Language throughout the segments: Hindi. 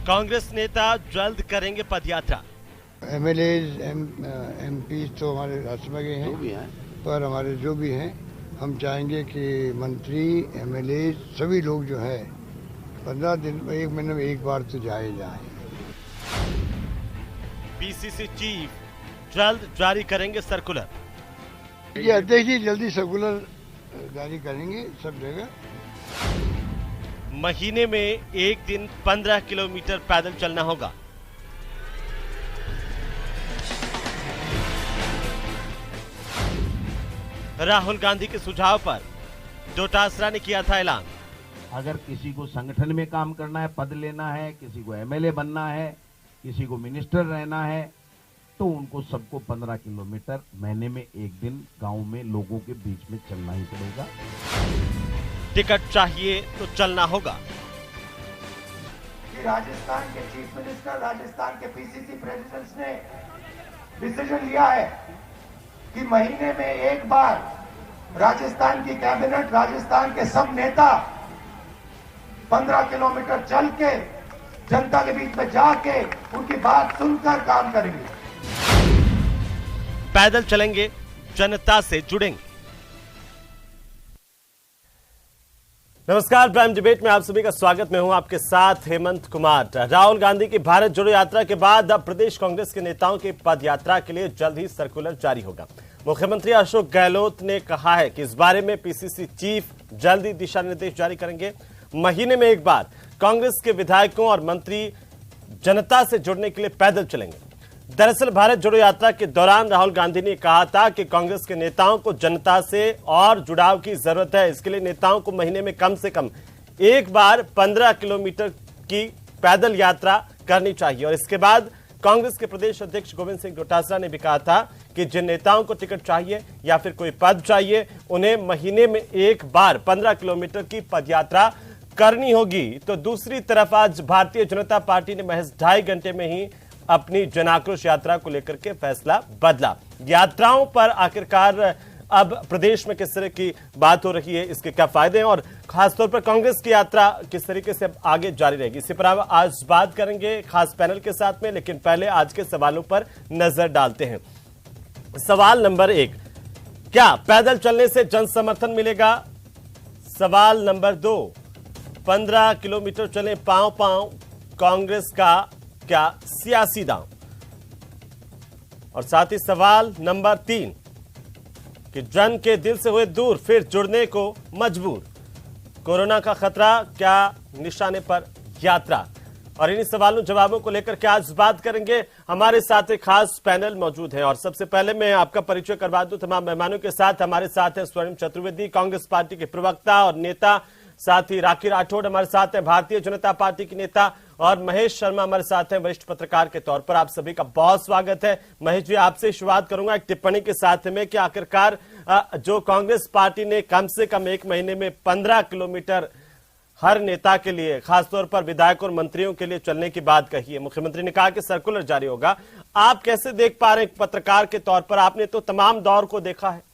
कांग्रेस नेता जल्द करेंगे पदयात्रा। एमएलए एमपी तो हमारे राज्यसभा के हैं, पर हमारे जो भी हैं हम चाहेंगे कि मंत्री एमएलए सभी लोग जो है 15 दिन 1 महीने में एक बार तो जाए। पीसीसी चीफ जल्द जारी करेंगे सर्कुलर। ये अध्यक्ष जी जल्दी सर्कुलर जारी करेंगे सब जगह। महीने में एक दिन 15 किलोमीटर पैदल चलना होगा। राहुल गांधी के सुझाव पर डोटासरा ने किया था ऐलान। अगर किसी को संगठन में काम करना है, पद लेना है, किसी को एमएलए बनना है, किसी को मिनिस्टर रहना है, तो उनको सबको 15 किलोमीटर महीने में एक दिन गांव में लोगों के बीच में चलना ही पड़ेगा। टिकट चाहिए तो चलना होगा। राजस्थान के चीफ मिनिस्टर, राजस्थान के पीसीसी प्रेसिडेंट्स ने डिसीजन लिया है कि महीने में एक बार राजस्थान की कैबिनेट, राजस्थान के सब नेता 15 किलोमीटर चल के जनता के बीच में जाके उनकी बात सुनकर काम करेंगे। पैदल चलेंगे, जनता से जुड़ेंगे। नमस्कार, प्राइम डिबेट में आप सभी का स्वागत। मैं हूं आपके साथ हेमंत कुमार। राहुल गांधी की भारत जोड़ो यात्रा के बाद अब प्रदेश कांग्रेस के नेताओं की पद यात्रा के लिए जल्द ही सर्कुलर जारी होगा। मुख्यमंत्री अशोक गहलोत ने कहा है कि इस बारे में पीसीसी चीफ जल्द ही दिशा निर्देश जारी करेंगे। महीने में एक बार कांग्रेस के विधायकों और मंत्री जनता से जुड़ने के लिए पैदल चलेंगे। दरअसल भारत जोड़ो यात्रा के दौरान राहुल गांधी ने कहा था कि कांग्रेस के नेताओं को जनता से और जुड़ाव की जरूरत है। इसके लिए नेताओं को महीने में कम से कम एक बार 15 किलोमीटर की पैदल यात्रा करनी चाहिए। और इसके बाद कांग्रेस के प्रदेश अध्यक्ष गोविंद सिंह डोटासरा ने भी कहा था कि जिन नेताओं को टिकट चाहिए या फिर कोई पद चाहिए, उन्हें महीने में एक बार 15 किलोमीटर की पदयात्रा करनी होगी। तो दूसरी तरफ आज भारतीय जनता पार्टी ने महज 2.5 घंटे में ही अपनी जनाक्रोश यात्रा को लेकर के फैसला बदला। यात्राओं पर आखिरकार अब प्रदेश में किस तरह की बात हो रही है, इसके क्या फायदे हैं और खासतौर पर कांग्रेस की यात्रा किस तरीके से आगे जारी रहेगी, इसी पर आज बात करेंगे खास पैनल के साथ में। लेकिन पहले आज के सवालों पर नजर डालते हैं। सवाल नंबर 1, क्या पैदल चलने से जन समर्थन मिलेगा? सवाल नंबर 2, 15 किलोमीटर चले पांव पांव, कांग्रेस का क्या सियासी दांव? और साथ ही सवाल नंबर 3 कि जन के दिल से हुए दूर फिर जुड़ने को मजबूर, कोरोना का खतरा क्या निशाने पर यात्रा? और इन्हीं सवालों जवाबों को लेकर के आज बात करेंगे। हमारे साथ एक खास पैनल मौजूद है और सबसे पहले मैं आपका परिचय करवा दूं तमाम मेहमानों के साथ। हमारे साथ है स्वर्णिम चतुर्वेदी, कांग्रेस पार्टी के प्रवक्ता और नेता, साथ ही राखी राठौड़ हमारे साथ है, भारतीय जनता पार्टी की नेता, और महेश शर्मा हमारे साथ हैं, वरिष्ठ पत्रकार के तौर पर। आप सभी का बहुत स्वागत है। महेश जी, आपसे शुरुआत करूंगा एक टिप्पणी के साथ में कि आखिरकार जो कांग्रेस पार्टी ने कम से कम एक महीने में 15 किलोमीटर हर नेता के लिए, खासतौर पर विधायक और मंत्रियों के लिए चलने की बात कही है। मुख्यमंत्री ने कहा कि सर्कुलर जारी होगा। आप कैसे देख पा रहे हैं पत्रकार के तौर पर? आपने तो तमाम दौर को देखा है।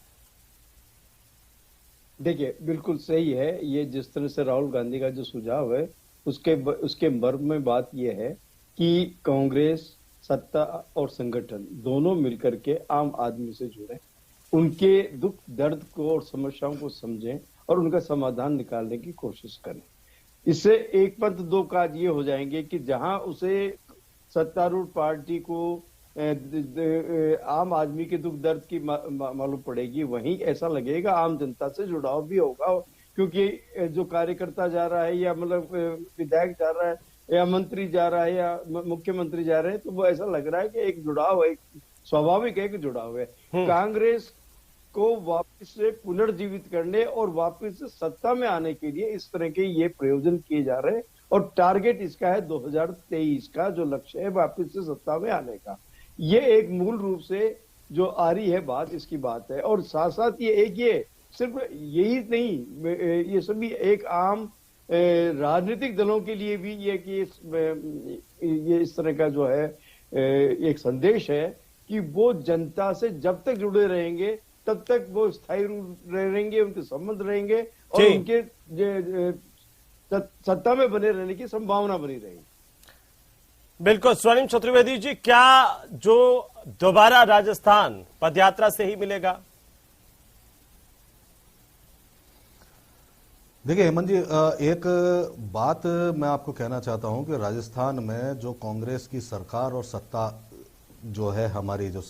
देखिए, बिल्कुल सही है। ये जिस तरह से राहुल गांधी का जो सुझाव है उसके मर्म में बात यह है कि कांग्रेस, सत्ता और संगठन दोनों मिलकर के आम आदमी से जुड़े, उनके दुख दर्द को और समस्याओं को समझें और उनका समाधान निकालने की कोशिश करें। इससे एक पंथ दो काज ये हो जाएंगे कि जहां उसे सत्तारूढ़ पार्टी को आम आदमी के दुख दर्द की मालूम पड़ेगी, वहीं ऐसा लगेगा आम जनता से जुड़ाव भी होगा। क्योंकि जो कार्यकर्ता जा रहा है या मतलब विधायक जा रहा है या मंत्री जा रहा है या मुख्यमंत्री जा रहे हैं, तो वो ऐसा लग रहा है कि एक जुड़ाव है, स्वाभाविक है कि जुड़ाव है। कांग्रेस को वापस से पुनर्जीवित करने और वापस से सत्ता में आने के लिए इस तरह के ये प्रयोजन किए जा रहे हैं और टारगेट इसका है 2023 का जो लक्ष्य है वापस से सत्ता में आने का। ये एक मूल रूप से जो आ रही है बात, इसकी बात है। और साथ साथ ये सिर्फ यही नहीं, ये सभी एक आम राजनीतिक दलों के लिए भी ये इस तरह का जो है एक संदेश है कि वो जनता से जब तक जुड़े रहेंगे तब तक वो स्थायी रहेंगे, उनके संबंध रहेंगे और उनके सत्ता में बने रहने की संभावना बनी रहेगी। बिल्कुल। स्वर्णिम चतुर्वेदी जी, क्या जो दोबारा राजस्थान पदयात्रा से ही मिलेगा? देखिए हेमंत जी, एक बात मैं आपको कहना चाहता हूं कि राजस्थान में जो कांग्रेस की सरकार और सत्ता जो है हमारी, जो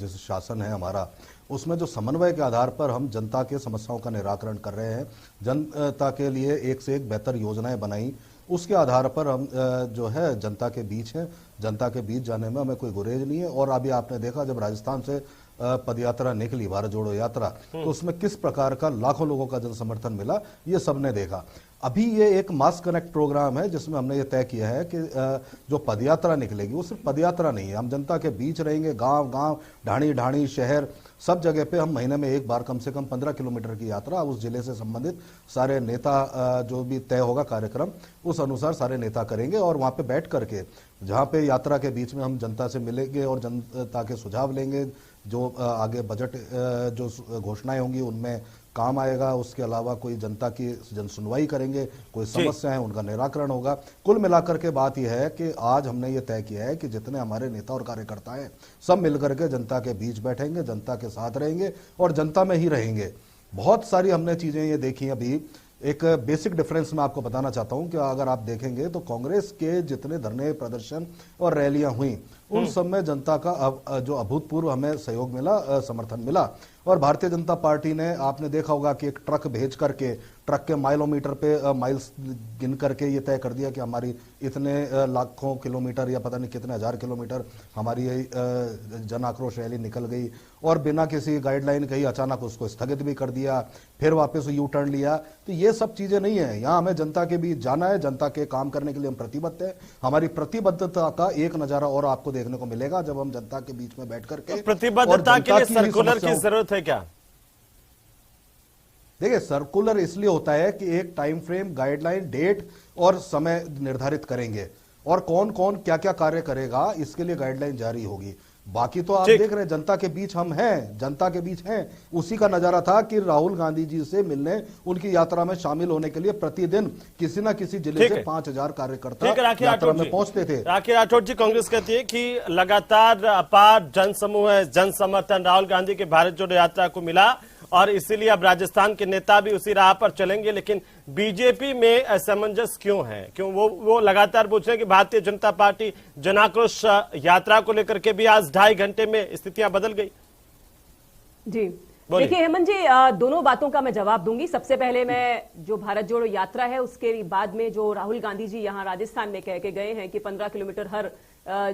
शासन है हमारा, उसमें जो समन्वय के आधार पर हम जनता के समस्याओं का निराकरण कर रहे हैं, जनता के लिए एक से एक बेहतर योजनाएं बनाई, उसके आधार पर हम जो है जनता के बीच हैं। जनता के बीच जाने में हमें कोई गुरेज नहीं है। और अभी आपने देखा जब राजस्थान से पदयात्रा निकली, भारत जोड़ो यात्रा, तो उसमें किस प्रकार का लाखों लोगों का जन समर्थन मिला, ये सबने देखा। अभी ये एक मास कनेक्ट प्रोग्राम है जिसमें हमने ये तय किया है कि जो पदयात्रा निकलेगी वो सिर्फ पदयात्रा नहीं है, हम जनता के बीच रहेंगे। गांव गांव, ढाणी ढाणी, शहर, सब जगह पे हम महीने में एक बार कम से कम 15 किलोमीटर की यात्रा उस जिले से संबंधित सारे नेता, जो भी तय होगा कार्यक्रम, उस अनुसार सारे नेता करेंगे। और वहां पे बैठ करके, जहां पे यात्रा के बीच में हम जनता से मिलेंगे और जनता के सुझाव लेंगे, जो आगे बजट जो घोषणाएं होंगी उनमें काम आएगा। उसके अलावा कोई जनता की जन सुनवाई करेंगे, कोई समस्या है उनका निराकरण होगा। कुल मिलाकर के बात यह है कि आज हमने ये तय किया है कि जितने हमारे नेता और कार्यकर्ता हैं सब मिलकर के जनता के बीच बैठेंगे, जनता के साथ रहेंगे और जनता में ही रहेंगे। बहुत सारी हमने चीजें ये देखी। अभी एक बेसिक डिफरेंस मैं आपको बताना चाहता हूं कि अगर आप देखेंगे तो कांग्रेस के जितने धरने, प्रदर्शन और रैलियां हुई, उन सब में जनता का जो अभूतपूर्व हमें सहयोग मिला, समर्थन मिला। और भारतीय जनता पार्टी ने, आपने देखा होगा कि एक ट्रक भेज करके, ट्रक के माइलोमीटर पे माइल्स गिन करके ये तय कर दिया कि हमारी इतने लाखों किलोमीटर या पता नहीं कितने हजार किलोमीटर हमारी जन आक्रोश रैली निकल गई। और बिना किसी गाइडलाइन के ही अचानक उसको स्थगित भी कर दिया, फिर वापस यू टर्न लिया। तो ये सब चीजें नहीं है। यहाँ हमें जनता के बीच जाना है, जनता के काम करने के लिए हम प्रतिबद्ध हैं। हमारी प्रतिबद्धता का एक नजारा और आपको देखने को मिलेगा जब हम जनता के बीच में बैठ करके। प्रतिबद्धता के लिए सर्कुलर की जरूरत है क्या? देखिए, सर्कुलर इसलिए होता है कि एक टाइम फ्रेम, गाइडलाइन, डेट और समय निर्धारित करेंगे और कौन कौन क्या क्या कार्य करेगा, इसके लिए गाइडलाइन जारी होगी। बाकी तो आप देख रहे हैं जनता के बीच हम हैं, जनता के बीच हैं। उसी का नजारा था कि राहुल गांधी जी से मिलने, उनकी यात्रा में शामिल होने के लिए प्रतिदिन किसी ना किसी जिले से 5000 कार्यकर्ता यात्रा में पहुंचते थे। राखी राठौड़ जी, कांग्रेस कहती है कि लगातार अपार जनसमूह है, जन समर्थन राहुल गांधी के भारत जोड़ो यात्रा को मिला और इसीलिए अब राजस्थान के नेता भी उसी राह पर चलेंगे। लेकिन बीजेपी में असमंजस क्यों है? क्यों वो लगातार पूछ रहे हैं कि भारतीय जनता पार्टी जनाक्रोश यात्रा को लेकर के भी आज 2.5 घंटे में स्थितियां बदल गई? जी देखिए हेमंत जी, दोनों बातों का मैं जवाब दूंगी। सबसे पहले मैं जो भारत जोड़ो यात्रा है उसके बाद में जो राहुल गांधी जी यहाँ राजस्थान में कह के गए हैं कि 15 किलोमीटर हर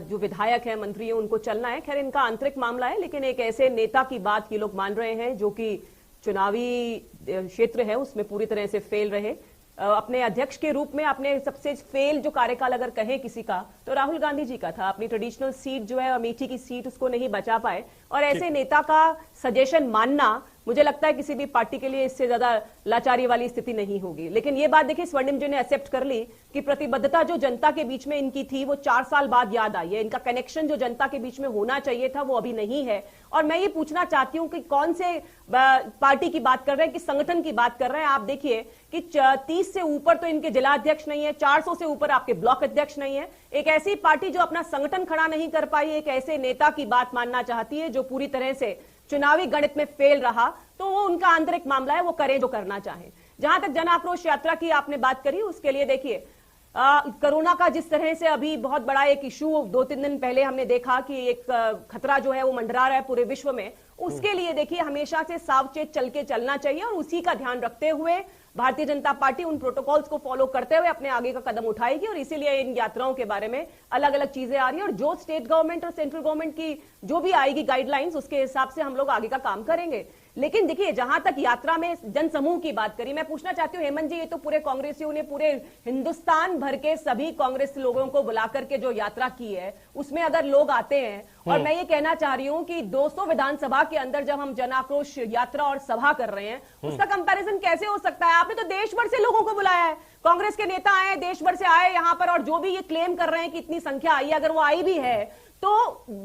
जो विधायक है, मंत्री है, उनको चलना है। खैर इनका आंतरिक मामला है, लेकिन एक ऐसे नेता की बात ये लोग मान रहे हैं जो कि चुनावी क्षेत्र है उसमें पूरी तरह से फेल रहे। अपने अध्यक्ष के रूप में अपने सबसे फेल जो कार्यकाल अगर कहें किसी का तो राहुल गांधी जी का था। अपनी ट्रेडिशनल सीट जो है अमेठी की सीट उसको नहीं बचा पाए और ऐसे नेता का सजेशन मानना मुझे लगता है किसी भी पार्टी के लिए इससे ज्यादा लाचारी वाली स्थिति नहीं होगी। लेकिन ये बात देखिए, स्वर्णिम जी ने एक्सेप्ट कर ली कि प्रतिबद्धता जो जनता के बीच में इनकी थी वो 4 साल बाद याद आई है। इनका कनेक्शन जो जनता के बीच में होना चाहिए था वो अभी नहीं है। और मैं ये पूछना चाहती हूं कि कौन से पार्टी की बात कर रहे हैं, कि संगठन की बात कर रहे हैं। आप देखिए कि 30 से ऊपर तो इनके जिला अध्यक्ष नहीं है, 400 से ऊपर आपके ब्लॉक अध्यक्ष नहीं है। एक ऐसी पार्टी जो अपना संगठन खड़ा नहीं कर पाई, एक ऐसे नेता की बात मानना चाहती है जो पूरी तरह से चुनावी गणित में फेल रहा, तो वो उनका आंतरिक मामला है, वो करें जो करना चाहें। जहां तक जन आक्रोश यात्रा की आपने बात करी, उसके लिए देखिए कोरोना का जिस तरह से अभी बहुत बड़ा एक इशू 2-3 दिन पहले हमने देखा कि एक खतरा जो है वो मंडरा रहा है पूरे विश्व में, उसके लिए देखिए हमेशा से सावचेत चल के चलना चाहिए और उसी का ध्यान रखते हुए भारतीय जनता पार्टी उन प्रोटोकॉल्स को फॉलो करते हुए अपने आगे का कदम उठाएगी। और इसीलिए इन यात्राओं के बारे में अलग अलग चीजें आ रही है और जो स्टेट गवर्नमेंट और सेंट्रल गवर्नमेंट की जो भी आएगी गाइडलाइंस, उसके हिसाब से हम लोग आगे का काम करेंगे। लेकिन देखिए, जहां तक यात्रा में जनसमूह की बात करी, मैं पूछना चाहती हूं हेमंत जी, ये तो पूरे कांग्रेसियों ने पूरे हिंदुस्तान भर के सभी कांग्रेस लोगों को बुला करके जो यात्रा की है उसमें अगर लोग आते हैं, और मैं ये कहना चाह रही हूं कि 200 विधानसभा के अंदर जब हम जन आक्रोश यात्रा और सभा कर रहे हैं, उसका कंपैरिजन कैसे हो सकता है? आपने तो देश भर से लोगों को बुलाया है। कांग्रेस के नेता आए, देश भर से आए यहां पर, और जो भी ये क्लेम कर रहे हैं कि इतनी संख्या आई है, अगर वो आई भी है तो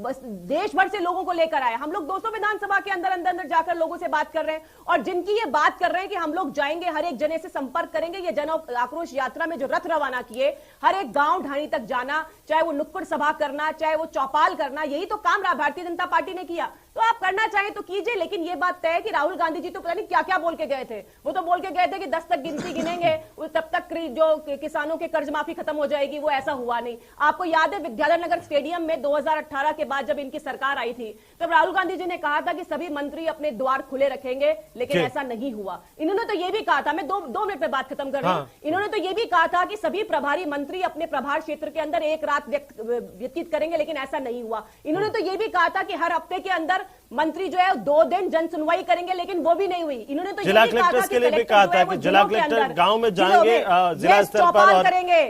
बस देश भर से लोगों को लेकर आए। हम लोग 200 विधानसभा के अंदर अंदर जाकर लोगों से बात कर रहे हैं, और जिनकी ये बात कर रहे हैं कि हम लोग जाएंगे, हर एक जने से संपर्क करेंगे, ये जन आक्रोश यात्रा में जो रथ रवाना किए, हर एक गांव ढाणी तक जाना, चाहे वो नुक्कड़ सभा करना, चाहे वो चौपाल करना, यही तो काम भारतीय जनता पार्टी ने किया। तो आप करना चाहें तो कीजिए, लेकिन ये बात तय है कि राहुल गांधी जी तो पता नहीं क्या क्या बोल के गए थे। वो तो बोल के गए थे कि 10 तक गिनती गिनेंगे, तब तक जो किसानों के कर्ज माफी खत्म हो जाएगी, वो ऐसा हुआ नहीं। आपको याद है विद्याधर नगर स्टेडियम में 2018 के बाद जब इनकी सरकार आई थी, तब राहुल गांधी जी ने कहा था कि सभी मंत्री अपने द्वार खुले रखेंगे, लेकिन ऐसा नहीं हुआ। इन्होंने तो यह भी कहा था, मैं दो मिनट में बात खत्म कर रही हूं, इन्होंने तो यह भी कहा था कि सभी प्रभारी मंत्री अपने प्रभार क्षेत्र के अंदर एक रात व्यतीत करेंगे, लेकिन ऐसा नहीं हुआ। इन्होंने तो यह भी कहा था कि हर हफ्ते के अंदर मंत्री जो है 2 दिन जन सुनवाई करेंगे, लेकिन वो भी नहीं हुई। इन्होंने तो जिला कलेक्टर्स के लिए भी कहा था कि जिला कलेक्टर गांव में जाएंगे, जिला स्तर पर और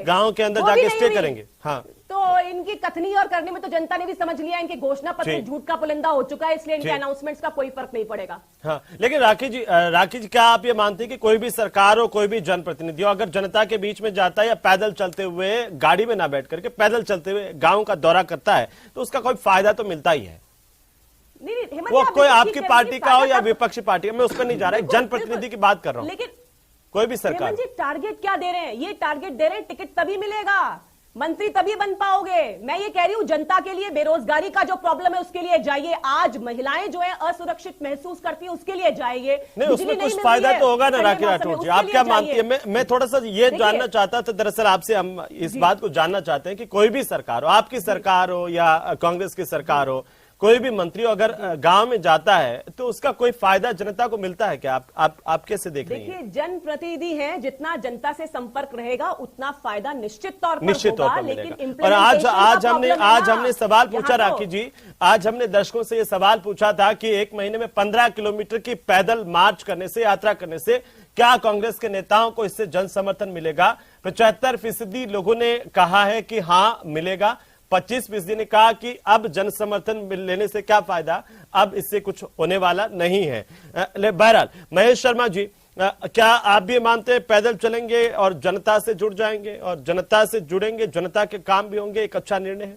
गांव के अंदर जाके स्टे करेंगे। हाँ, तो इनकी कथनी और करने में तो जनता ने भी समझ लिया, इनके घोषणा पत्र झूठ का पुलिंदा हो चुका है, इसलिए इनके अनाउंसमेंट्स का कोई फर्क नहीं पड़ेगा। हाँ, लेकिन राखी जी क्या आप ये मानते हैं कि कोई भी सरकार हो, कोई भी जनप्रतिनिधि हो, अगर जनता के बीच में जाता है या पैदल चलते हुए, गाड़ी में ना बैठ करके पैदल चलते हुए गाँव का दौरा करता है, तो उसका कोई फायदा तो मिलता ही है। नहीं, वो कोई आपकी पार्टी का हो या विपक्षी पार्टी का, मैं उस पर नहीं जा रहा, एक जनप्रतिनिधि की बात कर रहा हूं। लेकिन कोई भी सरकार, जी टारगेट क्या दे रहे हैं? ये टारगेट दे रहे हैं टिकट तभी मिलेगा, मंत्री तभी बन पाओगे। मैं ये कह रही हूं जनता के लिए बेरोजगारी का जो प्रॉब्लम है उसके लिए जाइए। आज महिलाएं जो है असुरक्षित महसूस करती है, उसके लिए जाइए। नहीं, उसमें कुछ फायदा तो होगा ना राखी राठौर जी, आप क्या मानती है? मैं थोड़ा सा ये जानना चाहता था, दरअसल आपसे हम इस बात को जानना चाहते हैं कि कोई भी सरकार हो, आपकी सरकार हो या कांग्रेस की सरकार हो, कोई भी मंत्री अगर गांव में जाता है तो उसका कोई फायदा जनता को मिलता है क्या? आप कैसे देख रही हैं? देखिए, जनप्रतिनिधि हैं, जितना जनता से संपर्क रहेगा उतना फायदा निश्चित तौर पर होगा, लेकिन और आज हमने सवाल पूछा राखी जी, आज हमने दर्शकों से ये सवाल पूछा था कि 1 महीने में 15 किलोमीटर की पैदल मार्च करने से, यात्रा करने से क्या कांग्रेस के नेताओं को इससे जन समर्थन मिलेगा? 75% लोगों ने कहा है कि हाँ मिलेगा, 25% ने कहा कि अब जन समर्थन लेने से क्या फायदा, अब इससे कुछ होने वाला नहीं है। बहरहाल महेश शर्मा जी, क्या आप भी मानते हैं पैदल चलेंगे और जनता से जुड़ जाएंगे, और जनता से जुड़ेंगे, जनता के काम भी होंगे, एक अच्छा निर्णय है?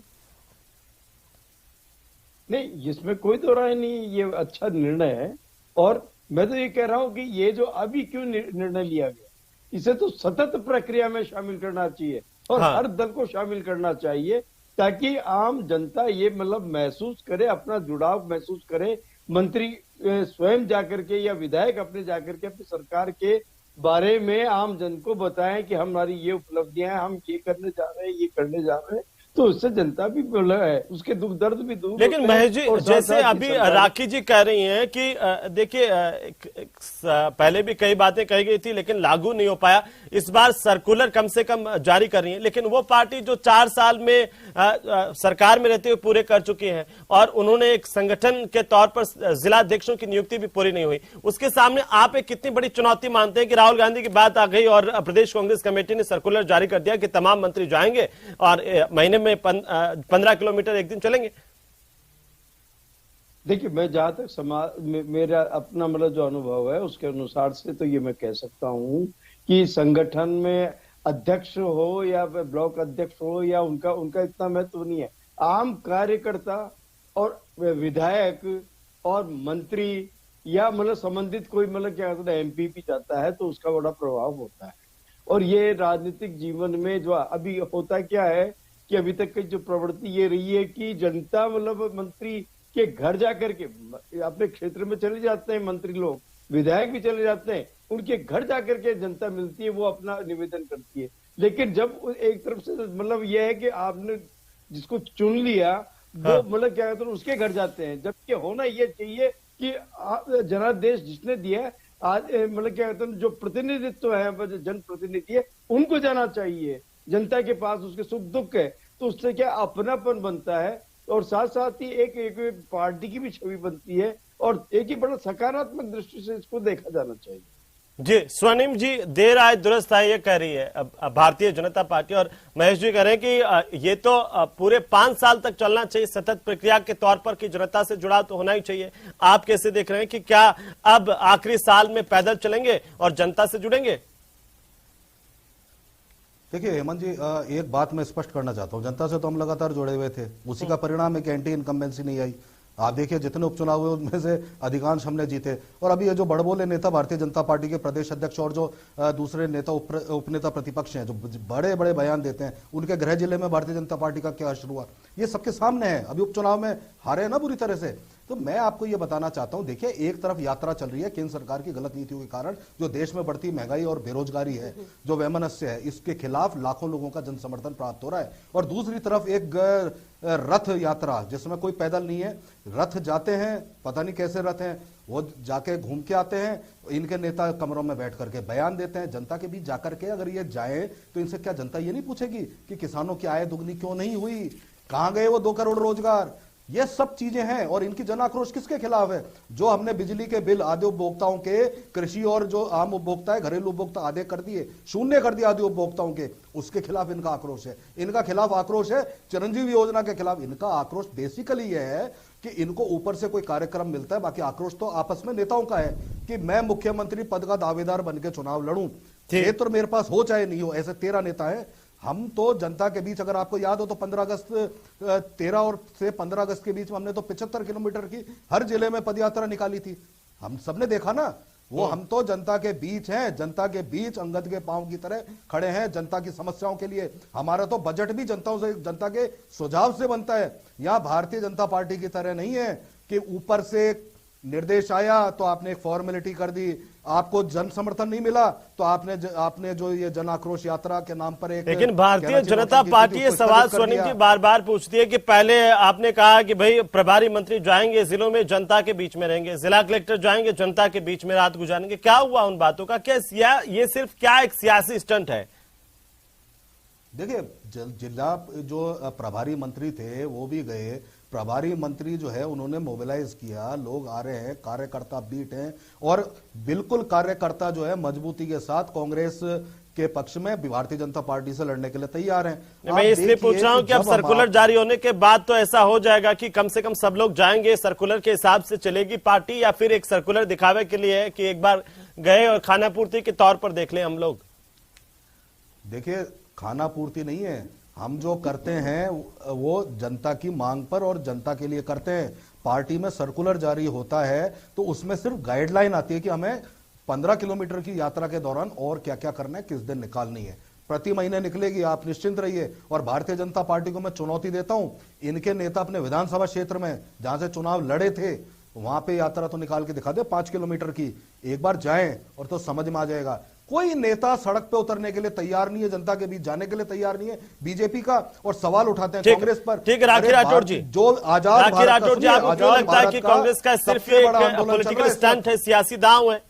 नहीं, इसमें कोई दो राय नहीं, ये अच्छा निर्णय है। और मैं तो ये कह रहा हूं कि ये जो अभी क्यों निर्णय लिया गया, इसे तो सतत प्रक्रिया में शामिल करना चाहिए, और हर दल को शामिल करना चाहिए, ताकि आम जनता ये मतलब महसूस करे, अपना जुड़ाव महसूस करे। मंत्री स्वयं जाकर के या विधायक अपने जाकर के अपनी सरकार के बारे में आम जन को बताएं कि हमारी ये उपलब्धियां हैं, हम ये करने जा रहे हैं, ये करने जा रहे हैं, तो उससे जनता भी है, उसके दुख दर्द भी दूर। लेकिन महेश जी, जैसे अभी राखी जी कह रही हैं कि देखिए पहले भी कई बातें कही गई थी लेकिन लागू नहीं हो पाया, इस बार सर्कुलर कम से कम जारी कर रही है, लेकिन वो पार्टी जो 4 साल में सरकार में रहते हुए पूरे कर चुकी है, और उन्होंने एक संगठन के तौर पर जिलाध्यक्षों की नियुक्ति भी पूरी नहीं हुई, उसके सामने आप एक कितनी बड़ी चुनौती मानते हैं कि राहुल गांधी की बात आ गई और प्रदेश कांग्रेस कमेटी ने सर्कुलर जारी कर दिया कि तमाम मंत्री जाएंगे और महीने में 15 किलोमीटर एक दिन चलेंगे? देखिए, मैं जहां तक मेरा अपना मतलब जो अनुभव है उसके अनुसार से तो ये मैं कह सकता हूं कि संगठन में अध्यक्ष हो या ब्लॉक अध्यक्ष हो या उनका इतना महत्व नहीं है। आम कार्यकर्ता और विधायक और मंत्री या मतलब संबंधित कोई मतलब क्या कहते हैं एमपी भी जाता है तो उसका बड़ा प्रभाव होता है। और ये राजनीतिक जीवन में जो अभी होता क्या है कि अभी तक की जो प्रवृत्ति ये रही है कि जनता मतलब मंत्री के घर जाकर के अपने क्षेत्र में चले जाते हैं, मंत्री लोग, विधायक भी चले जाते हैं, उनके घर जाकर के जनता मिलती है, वो अपना निवेदन करती है। लेकिन जब एक तरफ से मतलब यह है कि आपने जिसको चुन लिया वो मतलब क्या कहते हैं उसके घर जाते हैं, जबकि होना ये चाहिए कि जनादेश जिसने दिया आज मतलब क्या कहते हैं जो प्रतिनिधित्व है, जनप्रतिनिधि है, उनको जाना चाहिए जनता के पास, उसके सुख दुख है, तो उससे क्या अपनापन बनता है और साथ साथ ही एक पार्टी की भी छवि बनती है और एक ही बड़ा सकारात्मक दृष्टि से इसको देखा जाना चाहिए। जी, स्वर्णिम जी, देर आए दुरुस्त आए ये कह रही है भारतीय जनता पार्टी, और महेश जी कह रहे हैं कि ये तो पूरे 5 साल तक चलना चाहिए सतत प्रक्रिया के तौर पर कि जनता से जुड़ाव तो होना ही चाहिए। आप कैसे देख रहे हैं कि क्या अब आखिरी साल में पैदल चलेंगे और जनता से जुड़ेंगे? देखिए हेमंत जी, एक बात मैं स्पष्ट करना चाहता हूं, जनता से तो हम लगातार जुड़े हुए थे, उसी का परिणाम है कि एंटी इनकम्बेंसी नहीं आई। आप देखिए जितने उपचुनाव हुए उनमें से अधिकांश हमने जीते। और अभी ये जो बड़बोले नेता भारतीय जनता पार्टी के प्रदेश अध्यक्ष और जो दूसरे नेता उपनेता प्रतिपक्ष हैं, जो बड़े बड़े बयान देते हैं, उनके गृह जिले में भारतीय जनता पार्टी का क्या असर हुआ, ये सबके सामने है। अभी उपचुनाव में हारे ना बुरी तरह से। तो मैं आपको ये बताना चाहता हूं, देखिए एक तरफ यात्रा चल रही है केंद्र सरकार की गलत नीतियों के कारण, जो देश में बढ़ती महंगाई और बेरोजगारी है, जो वैमनस्य है, इसके खिलाफ लाखों लोगों का जन समर्थन प्राप्त हो रहा है। और दूसरी तरफ एक रथ यात्रा जिसमें कोई पैदल नहीं है, रथ जाते हैं, पता नहीं कैसे रथ हैं, वो जाके घूम के आते हैं, इनके नेता कमरों में बैठ करके बयान देते हैं। जनता के बीच जाकर के अगर ये जाए तो इनसे क्या जनता ये नहीं पूछेगी कि किसानों की आय दुगनी क्यों नहीं हुई, कहां गए वो 2 करोड़ रोजगार? ये सब चीजें हैं। और इनकी जन आक्रोश किसके खिलाफ है? जो हमने बिजली के बिल आधे उपभोक्ताओं के, कृषि और जो आम उपभोक्ता है, घरेलू उपभोक्ता आधे कर दिए, शून्य कर दिया आधे उपभोक्ताओं के, उसके खिलाफ इनका आक्रोश है। इनका खिलाफ आक्रोश है चिरंजीवी योजना के खिलाफ। इनका आक्रोश बेसिकली यह है कि इनको ऊपर से कोई कार्यक्रम मिलता है, बाकी आक्रोश तो आपस में नेताओं का है कि मैं मुख्यमंत्री पद का दावेदार बनकर चुनाव लड़ूं, क्षेत्र मेरे पास हो चाहे नहीं हो। ऐसे 13 नेता है। हम तो जनता के बीच, अगर आपको याद हो तो 13 और से 15 अगस्त के बीच में हमने तो 75 किलोमीटर की हर जिले में पदयात्रा निकाली थी। हम सबने देखा ना वो। हम तो जनता के बीच हैं, जनता के बीच अंगद के पांव की तरह खड़े हैं जनता की समस्याओं के लिए। हमारा तो बजट भी जनता के सुझाव से बनता है। यहां भारतीय जनता पार्टी की तरह नहीं है कि ऊपर से निर्देश आया तो आपने एक फॉर्मेलिटी कर दी, आपको जन समर्थन नहीं मिला तो आपने जो ये जन आक्रोश यात्रा के नाम पर एक। लेकिन भारतीय जनता पार्टी ये सवाल स्वर्णिम जी बार बार पूछती है कि पहले आपने कहा कि भाई प्रभारी मंत्री जाएंगे जिलों में, जनता के बीच में रहेंगे, जिला कलेक्टर जाएंगे, जनता के बीच में रात गुजारेंगे। क्या हुआ उन बातों का? क्या ये सिर्फ क्या एक सियासी स्टंट है? देखिए जिला जो प्रभारी मंत्री थे वो भी गए, प्रभारी मंत्री जो है उन्होंने मोबिलाइज किया, लोग आ रहे हैं, कार्यकर्ता बीट हैं और बिल्कुल कार्यकर्ता जो है मजबूती के साथ कांग्रेस के पक्ष में भारतीय जनता पार्टी से लड़ने के लिए तैयार हैं। मैं इसलिए पूछ रहा हूं कि अब सर्कुलर जारी होने के बाद तो ऐसा हो जाएगा कि कम से कम सब लोग जाएंगे, सर्कुलर के हिसाब से चलेगी पार्टी, या फिर एक सर्कुलर दिखावे के लिए है कि एक बार गए और खाना पूर्ति के तौर पर देख लें हम लोग? देखिए खाना पूर्ति नहीं है, हम जो करते हैं वो जनता की मांग पर और जनता के लिए करते हैं। पार्टी में सर्कुलर जारी होता है तो उसमें सिर्फ गाइडलाइन आती है कि हमें 15 किलोमीटर की यात्रा के दौरान और क्या क्या करना है, किस दिन निकालनी है। प्रति महीने निकलेगी, आप निश्चिंत रहिए। और भारतीय जनता पार्टी को मैं चुनौती देता हूं, इनके नेता अपने विधानसभा क्षेत्र में जहां से चुनाव लड़े थे वहां पे यात्रा तो निकाल के दिखा दे 5 किलोमीटर की। एक बार जाएं और तो समझ में आ जाएगा। कोई नेता सड़क पे उतरने के लिए तैयार नहीं है, जनता के बीच जाने के लिए तैयार नहीं है बीजेपी का, और सवाल उठाते हैं कांग्रेस पर। ठीक है राखी राठौड़ जी, जो आजाद राठौड़ जी, आपको क्यों लगता है कि कांग्रेस का सिर्फ एक पॉलिटिकल स्टंट है, सियासी दांव है?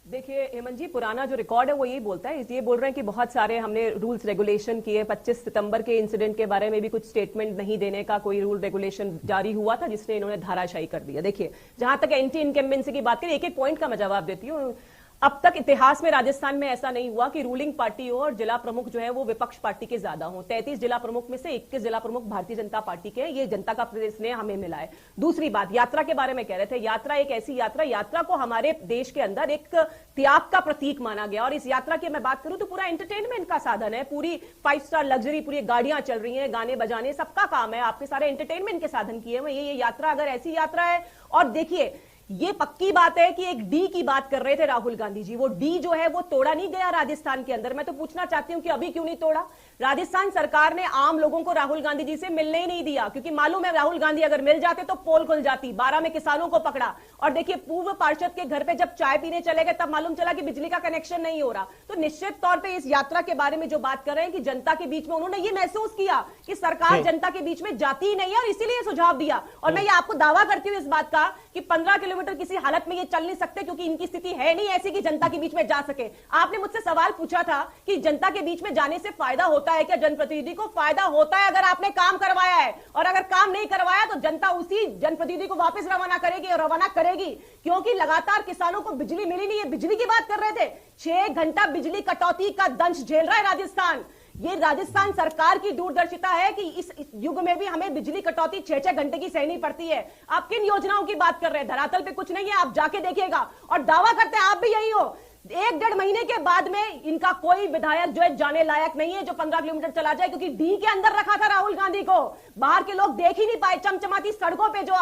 देखिए हेमंत जी, पुराना जो रिकॉर्ड है वो यही बोलता है, ये बोल रहे हैं कि बहुत सारे हमने रूल्स रेगुलेशन किए। 25 सितंबर के इंसिडेंट के बारे में भी कुछ स्टेटमेंट नहीं देने का कोई रूल रेगुलेशन जारी हुआ था जिसने इन्होंने धाराशाही कर दिया। देखिए जहां तक एंटी इनकम्बेंसी की बात करें, एक एक पॉइंट का मैं जवाब देती हूँ। अब तक इतिहास में राजस्थान में ऐसा नहीं हुआ कि रूलिंग पार्टी हो और जिला प्रमुख जो है वो विपक्ष पार्टी के ज्यादा हो। 33 जिला प्रमुख में से 21 जिला प्रमुख भारतीय जनता पार्टी के हैं। ये जनता का प्रदेश ने हमें मिला है। दूसरी बात, यात्रा के बारे में कह रहे थे, यात्रा एक ऐसी यात्रा को हमारे देश के अंदर एक त्याग का प्रतीक माना गया। और इस यात्रा की मैं बात करूं तो पूरा एंटरटेनमेंट का साधन है, पूरी 5 स्टार लग्जरी, पूरी गाड़ियां चल रही हैं, गाने बजाने सबका काम है, आपके सारे एंटरटेनमेंट के साधन किए हुए ये यात्रा अगर ऐसी यात्रा है। और देखिए ये पक्की बात है कि एक डी की बात कर रहे थे राहुल गांधी जी, वो डी जो है वो तोड़ा नहीं गया राजस्थान के अंदर। मैं तो पूछना चाहती हूं कि अभी क्यों नहीं तोड़ा? राजस्थान सरकार ने आम लोगों को राहुल गांधी जी से मिलने ही नहीं दिया, क्योंकि मालूम है राहुल गांधी अगर मिल जाते तो पोल खुल जाती। 12 में किसानों को पकड़ा। और देखिए पूर्व पार्षद के घर पे जब चाय पीने चले गए तब मालूम चला कि बिजली का कनेक्शन नहीं हो रहा। तो निश्चित तौर पर इस यात्रा के बारे में जो बात कर रहे हैं कि जनता के बीच में उन्होंने ये महसूस किया कि सरकार जनता के बीच में जाती ही नहीं है और इसीलिए सुझाव दिया। और मैं ये आपको दावा करती हूं इस बात का कि 15 किलोमीटर किसी हालत में ये चल नहीं सकते, क्योंकि इनकी स्थिति है नहीं ऐसी कि जनता के बीच में जा सके। आपने मुझसे सवाल पूछा था कि जनता के बीच में जाने से फायदा होता है क्या? जनप्रतिनिधि को फायदा होता है अगर आपने काम करवाया है, और अगर काम नहीं करवाया तो जनता उसी जनप्रतिनिधि को वापस रवाना करेगी और रवाना करेगी। क्योंकि लगातार किसानों को बिजली मिली नहीं है। बिजली की बात कर रहे थे, 6 घंटा बिजली कटौती का दंश झेल रहा है राजस्थान। ये राजस्थान सरकार की दूरदर्शिता है कि इस युग में भी हमें बिजली कटौती 6-6 घंटे की सहनी पड़ती है। आप किन योजनाओं की बात कर रहे हैं? धरातल पे कुछ नहीं है, आप जाके देखिएगा। और दावा करते हैं आप भी यही हो, 1-1.5 महीने के बाद में इनका कोई विधायक जो है जाने लायक नहीं है जो 15 किलोमीटर चला जाए, क्योंकि डी के अंदर रखा था राहुल गांधी को, बाहर के लोग देख ही नहीं पाए। चमचमाती सड़कों पे जो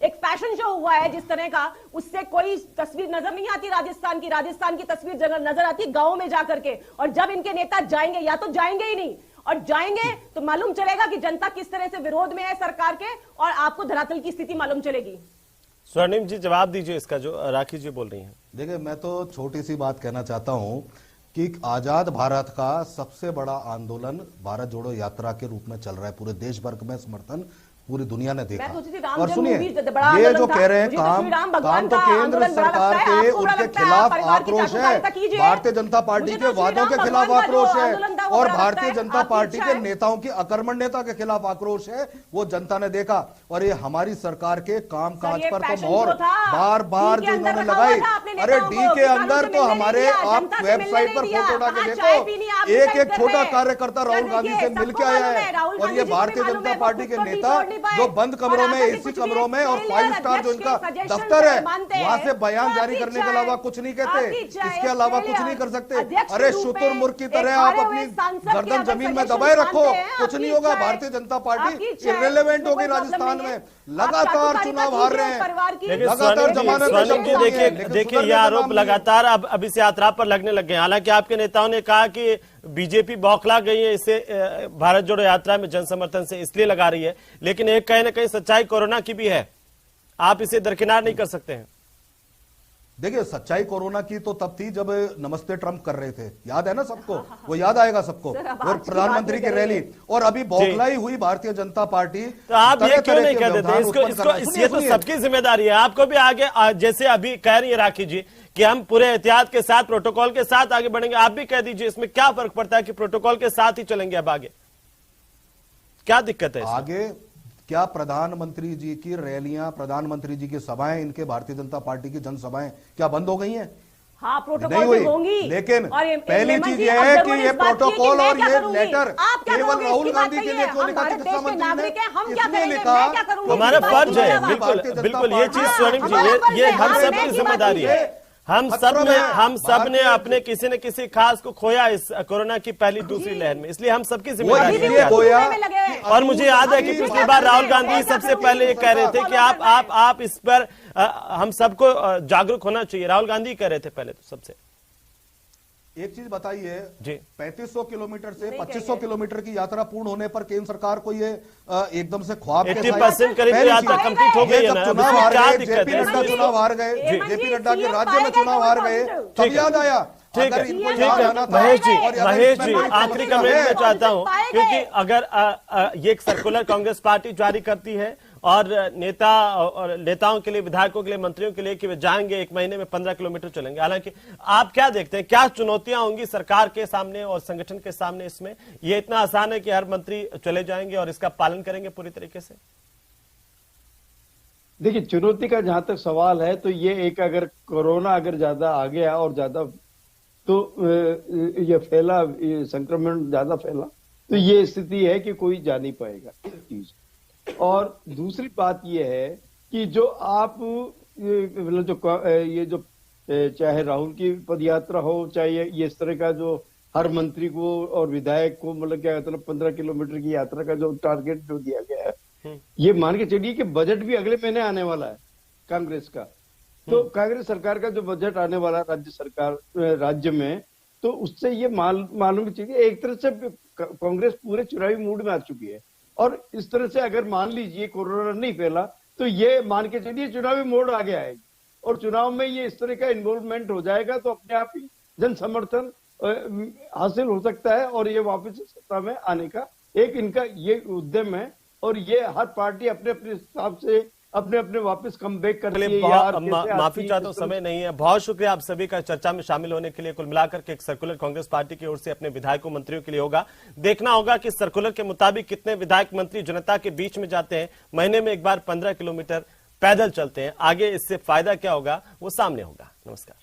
एक फैशन शो हुआ है जिस तरह का, उससे कोई तस्वीर नजर नहीं आती राजस्थान की तस्वीर नजर आती गांव में जाकर के। और जब इनके नेता जाएंगे, या तो जाएंगे ही नहीं, और जाएंगे तो मालूम चलेगा कि जनता किस तरह से विरोध में है सरकार के, और आपको धरातल की स्थिति मालूम चलेगी। स्वर्णिम जी जवाब दीजिए इसका जो राखी जी बोल रही हैं। देखिए, मैं तो छोटी सी बात कहना चाहता हूं कि आजाद भारत का सबसे बड़ा आंदोलन भारत जोड़ो यात्रा के रूप में चल रहा है, पूरे देश भर में समर्थन पूरी दुनिया ने देखा। और सुनिए, ये जो कह रहे हैं काम तो केंद्र सरकार के उनके खिलाफ आक्रोश है, भारतीय जनता पार्टी के वादों के खिलाफ आक्रोश है, और भारतीय जनता पार्टी के नेताओं की अकर्मण्यता के खिलाफ आक्रोश है, वो जनता ने देखा। और ये हमारी सरकार के काम काज पर तो मोहर बार बार जो उन्होंने लगाई, अरे डी के अंदर तो हमारे, आप वेबसाइट पर फोटो डाल के देखो, एक एक छोटा कार्यकर्ता राहुल गांधी से मिलकर आया है। और ये भारतीय जनता पार्टी के नेता जो बंद कमरों में, एसी कमरों में, और 5 स्टार जो इनका दफ्तर है, वहां से बयान जारी करने के अलावा कुछ नहीं कहते, इसके अलावा कुछ नहीं कर सकते। अरे शुतुरमुर्ग की तरह आप अपनी गर्दन जमीन में दबाए रखो, कुछ नहीं होगा। भारतीय जनता पार्टी इर्रेलेवेंट होगी राजस्थान में, लगातार चुनाव हार रहे हैं, लगातार जमानत। देखिए ये आरोप लगातार अब इस यात्रा पर लगने लग गए। हालांकि आपके नेताओं ने कहा कि बीजेपी बौखला गई है इसे भारत जोड़ो यात्रा में जन समर्थन से इसलिए लगा रही है, लेकिन एक कहीं ना कहीं सच्चाई कोरोना की भी है, आप इसे दरकिनार नहीं कर सकते हैं। देखिए, सच्चाई कोरोना की तो तब थी जब नमस्ते ट्रंप कर रहे थे, याद है ना सबको, वो याद आएगा सबको, और प्रधानमंत्री की रैली, और अभी बौखलाई हुई भारतीय जनता पार्टी। तो आप ये क्यों नहीं कह देते इसको? ये तो सबकी जिम्मेदारी है, आपको भी आगे, जैसे अभी कह रही है राखी जी कि हम पूरे एहतियात के साथ, प्रोटोकॉल के साथ आगे बढ़ेंगे, आप भी कह दीजिए इसमें क्या फर्क पड़ता है कि प्रोटोकॉल के साथ ही चलेंगे अब आगे, क्या दिक्कत है? आगे क्या प्रधानमंत्री जी की रैलियां, प्रधानमंत्री जी की सभाएं, इनके भारतीय जनता पार्टी की जनसभाएं क्या बंद हो गई हैं? हाँ, प्रोटोकॉल पे होंगी, लेकिन पहली चीज ये है कि ये प्रोटोकॉल और ये लेटर केवल राहुल गांधी के लिए क्यों लिखा? चिकित्सा मंत्री ने इसमें लिखा, हमारा फर्ज है। बिल्कुल बिल्कुल, ये चीज स्वर्णिम जी, ये हम सब की जिम्मेदारी है। हम सब ने अपने किसी न किसी खास को खोया इस कोरोना की पहली दूसरी लहर में, इसलिए हम सबकी जिम्मेदारी है। और मुझे याद है कि पिछली बार राहुल गांधी सबसे पहले ये कह रहे थे कि आप इस पर हम सबको जागरूक होना चाहिए, राहुल गांधी कह रहे थे पहले तो सबसे। एक चीज बताइए जी, 3500 किलोमीटर से 2500 किलोमीटर की यात्रा पूर्ण होने पर केंद्र सरकार को ये एकदम से ख्वाब 80% करीब यात्रा कंप्लीट हो गई है ना। चुनाव हार गए, जेपी नड्डा चुनाव हार गए, जेपी नड्डा के राज्य में चुनाव हार गए, तब याद आया। ठीक है महेश जी, आखिरी कमेंट में चाहता हूं, क्योंकि अगर ये एक सर्कुलर कांग्रेस पार्टी जारी करती है और नेताओं के लिए, विधायकों के लिए, मंत्रियों के लिए कि वे जाएंगे 1 महीने में 15 किलोमीटर चलेंगे, हालांकि आप क्या देखते हैं, क्या चुनौतियां होंगी सरकार के सामने और संगठन के सामने इसमें? ये इतना आसान है कि हर मंत्री चले जाएंगे और इसका पालन करेंगे पूरी तरीके से? देखिए, चुनौती का जहां तक सवाल है तो ये एक, अगर कोरोना अगर ज्यादा आ गया और ज्यादा तो ये फैला, ये संक्रमण ज्यादा फैला, तो ये स्थिति है कि कोई जा नहीं पाएगा इस चीज। और दूसरी बात ये है कि जो आप ये जो चाहे राहुल की पदयात्रा हो, चाहे ये इस तरह का जो हर मंत्री को और विधायक को मतलब क्या कहते हैं 15 किलोमीटर की यात्रा का जो टारगेट जो दिया गया है, ये मान के चलिए कि बजट भी अगले महीने आने वाला है कांग्रेस का। तो कांग्रेस सरकार का जो बजट आने वाला राज्य सरकार राज्य में, तो उससे ये मालूम चाहिए एक तरह से कांग्रेस पूरे चुनावी मूड में आ चुकी है। और इस तरह से अगर मान लीजिए कोरोना नहीं फैला तो ये मान के चलिए चुनावी मोड आ गया है, और चुनाव में ये इस तरह का इन्वॉल्वमेंट हो जाएगा तो अपने आप ही जन समर्थन हासिल हो सकता है, और ये वापस सत्ता में आने का एक इनका ये उद्यम है। और ये हर पार्टी अपने अपने हिसाब से अपने वापस कम बैक कर लिए। माफी चाहता हूं, समय नहीं है। बहुत शुक्रिया आप सभी का चर्चा में शामिल होने के लिए। कुल मिलाकर के एक सर्कुलर कांग्रेस पार्टी की ओर से अपने विधायकों मंत्रियों के लिए होगा, देखना होगा कि सर्कुलर के मुताबिक कितने विधायक मंत्री जनता के बीच में जाते हैं, महीने में एक बार 15 किलोमीटर पैदल चलते हैं, आगे इससे फायदा क्या होगा वो सामने होगा। नमस्कार।